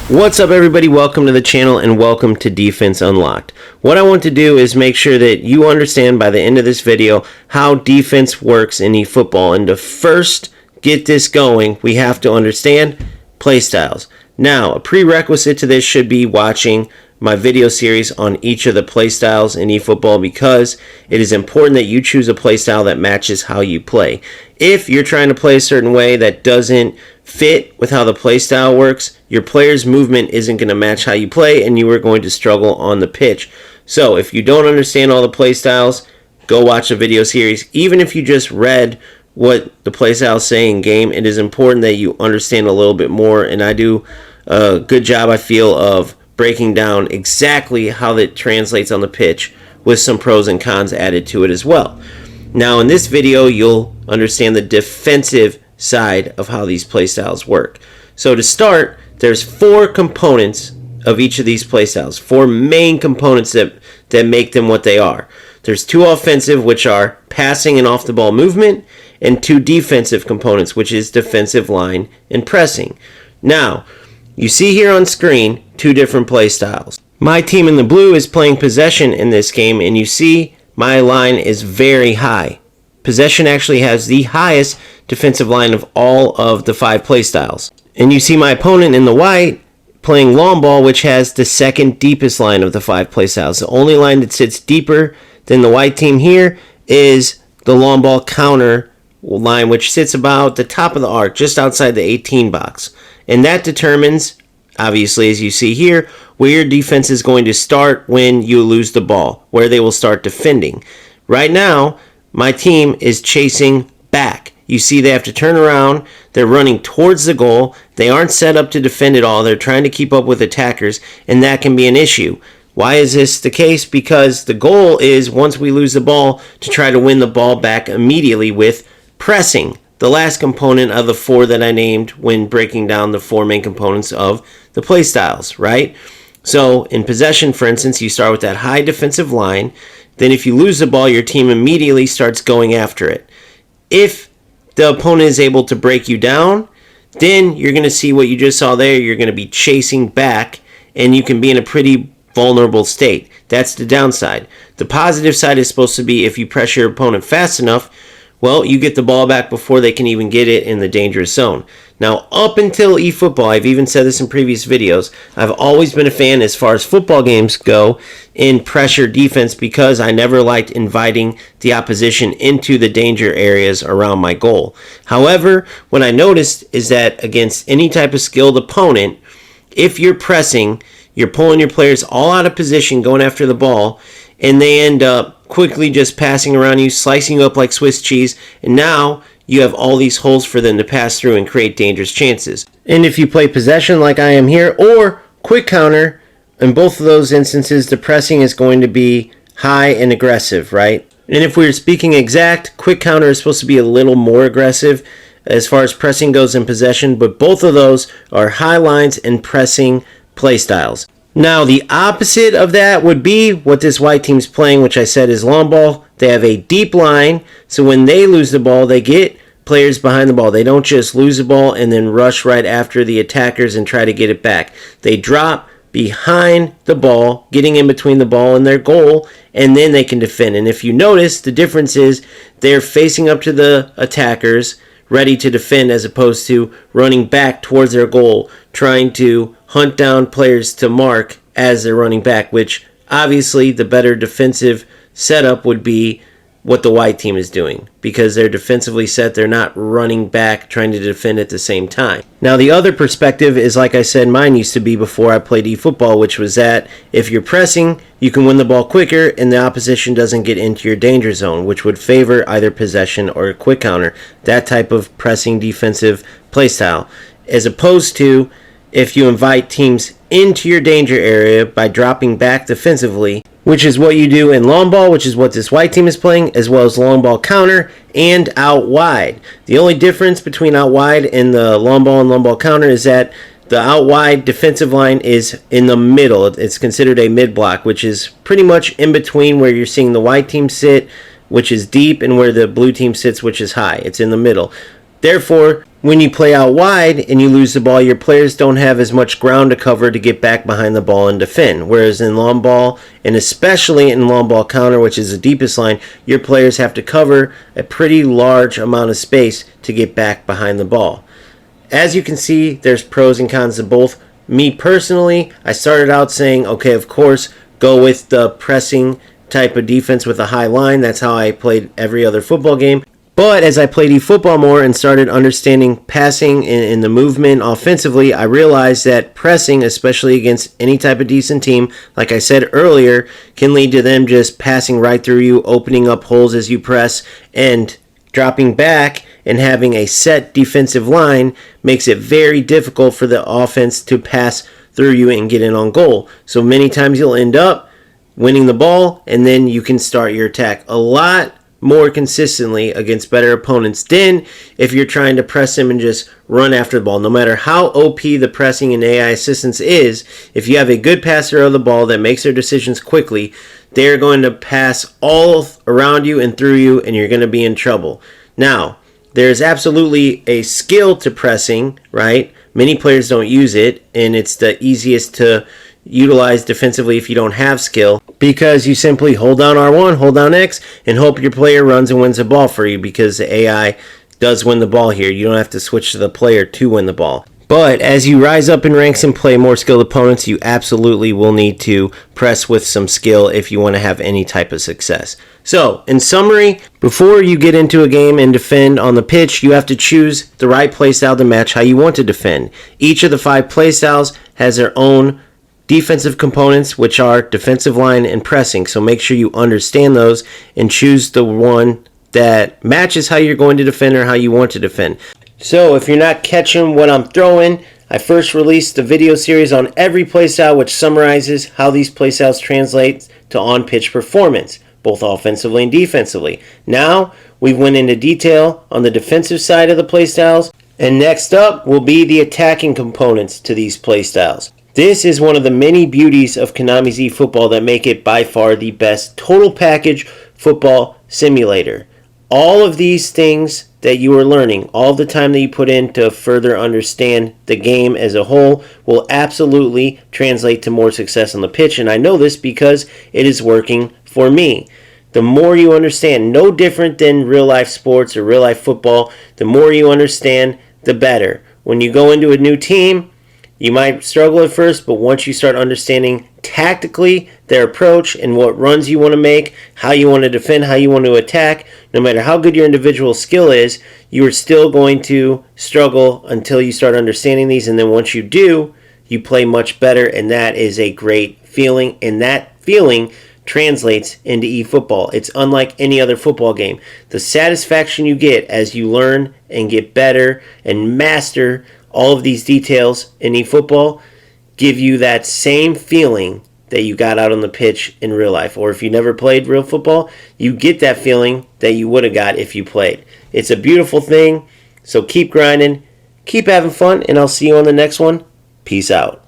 What's up, everybody? Welcome to the channel and welcome to Defense Unlocked. What I want to do is make sure that you understand by the end of this video how defense works in eFootball. And to first get this going, we have to understand playstyles. Now, a prerequisite to this should be watching my video series on each of the playstyles in eFootball, because it is important that you choose a playstyle that matches how you play. If you're trying to play a certain way that doesn't fit with how the playstyle works, your player's movement isn't going to match how you play, and you are going to struggle on the pitch. So if you don't understand all the playstyles, go watch the video series. Even if you just read what the playstyles say in game, it is important that you understand a little bit more, and I do a good job, I feel, of breaking down exactly how that translates on the pitch with some pros and cons added to it as well. Now in this video, you'll understand the defensive side of how these playstyles work. So to start, there's four components of each of these playstyles, four main components that make them what they are. There's two offensive, which are passing and off the ball movement, and two defensive components, which is defensive line and pressing. Now, you see here on screen two different play styles. My team in the blue is playing possession in this game, and you see my line is very high. Possession actually has the highest defensive line of all of the five play styles. And you see my opponent in the white playing long ball, which has the second deepest line of the five play styles. The only line that sits deeper than the white team here is the long ball counter line, which sits about the top of the arc, just outside the 18 box. And that determines, obviously, as you see here, where your defense is going to start when you lose the ball, where they will start defending. Right now, my team is chasing back. You see they have to turn around. They're running towards the goal. They aren't set up to defend at all. They're trying to keep up with attackers, and that can be an issue. Why is this the case? Because the goal is, once we lose the ball, to try to win the ball back immediately with pressing. The last component of the four that I named when breaking down the four main components of the play styles, right? So in possession, for instance, you start with that high defensive line. Then if you lose the ball, your team immediately starts going after it. If the opponent is able to break you down, then you're going to see what you just saw there. You're going to be chasing back, and you can be in a pretty vulnerable state. That's the downside. The positive side is supposed to be, if you pressure your opponent fast enough, well, you get the ball back before they can even get it in the dangerous zone. Now, up until eFootball, I've even said this in previous videos, I've always been a fan, as far as football games go, in pressure defense, because I never liked inviting the opposition into the danger areas around my goal. However, what I noticed is that against any type of skilled opponent, if you're pressing, you're pulling your players all out of position, going after the ball, and they end up quickly just passing around you, slicing you up like Swiss cheese, and now you have all these holes for them to pass through and create dangerous chances. And if you play possession like I am here, or quick counter, in both of those instances, the pressing is going to be high and aggressive, right? And if we were speaking exact, quick counter is supposed to be a little more aggressive as far as pressing goes in possession, but both of those are high lines and pressing play styles. Now, the opposite of that would be what this white team's playing, which I said is long ball. They have a deep line, so when they lose the ball, they get players behind the ball. They don't just lose the ball and then rush right after the attackers and try to get it back. They drop behind the ball, getting in between the ball and their goal, and then they can defend. And if you notice, the difference is they're facing up to the attackers, ready to defend, as opposed to running back towards their goal, trying to hunt down players to mark as they're running back, which obviously the better defensive setup would be what the white team is doing, because they're defensively set. They're not running back trying to defend at the same time. Now, the other perspective is, like I said, mine used to be before I played eFootball, which was that if you're pressing, you can win the ball quicker and the opposition doesn't get into your danger zone, which would favor either possession or a quick counter, that type of pressing defensive play style, as opposed to if you invite teams into your danger area by dropping back defensively, which is what you do in long ball, which is what this white team is playing, as well as long ball counter and out wide. The only difference between out wide and the long ball and long ball counter is that the out wide defensive line is in the middle. It's considered a mid block, which is pretty much in between where you're seeing the white team sit, which is deep, and where the blue team sits, which is high. It's in the middle. Therefore, when you play out wide and you lose the ball, your players don't have as much ground to cover to get back behind the ball and defend. Whereas in long ball, and especially in long ball counter, which is the deepest line, your players have to cover a pretty large amount of space to get back behind the ball. As you can see, there's pros and cons to both. Me personally, I started out saying, okay, of course, go with the pressing type of defense with a high line. That's how I played every other football game. But as I played eFootball more and started understanding passing and the movement offensively, I realized that pressing, especially against any type of decent team, like I said earlier, can lead to them just passing right through you, opening up holes as you press, and dropping back and having a set defensive line makes it very difficult for the offense to pass through you and get in on goal. So many times you'll end up winning the ball, and then you can start your attack a lot more consistently against better opponents than if you're trying to press them and just run after the ball. No matter how OP the pressing and AI assistance is, if you have a good passer of the ball that makes their decisions quickly, they're going to pass all around you and through you, and you're going to be in trouble. Now, there's absolutely a skill to pressing, right? Many players don't use it, and it's the easiest to utilize defensively if you don't have skill, because you simply hold down R1, hold down X, and hope your player runs and wins the ball for you, because the AI does win the ball here. You don't have to switch to the player to win the ball. But as you rise up in ranks and play more skilled opponents, you absolutely will need to press with some skill if you want to have any type of success. So, in summary, before you get into a game and defend on the pitch, you have to choose the right playstyle to match how you want to defend. Each of the 5 playstyles has their own defensive components, which are defensive line and pressing. So make sure you understand those and choose the one that matches how you're going to defend or how you want to defend. So if you're not catching what I'm throwing, I first released a video series on every playstyle, which summarizes how these playstyles translate to on-pitch performance, both offensively and defensively. Now we went into detail on the defensive side of the playstyles, and next up will be the attacking components to these playstyles. This is one of the many beauties of Konami's eFootball that make it by far the best total package football simulator. All of these things that you are learning, all the time that you put in to further understand the game as a whole, will absolutely translate to more success on the pitch, and I know this because it is working for me. The more you understand, no different than real life sports or real life football, the more you understand, the better. When you go into a new team, you might struggle at first, but once you start understanding tactically their approach and what runs you want to make, how you want to defend, how you want to attack, no matter how good your individual skill is, you are still going to struggle until you start understanding these. And then once you do, you play much better, and that is a great feeling. And that feeling translates into eFootball. It's unlike any other football game. The satisfaction you get as you learn and get better and master all of these details in eFootball give you that same feeling that you got out on the pitch in real life. Or if you never played real football, you get that feeling that you would have got if you played. It's a beautiful thing, so keep grinding, keep having fun, and I'll see you on the next one. Peace out.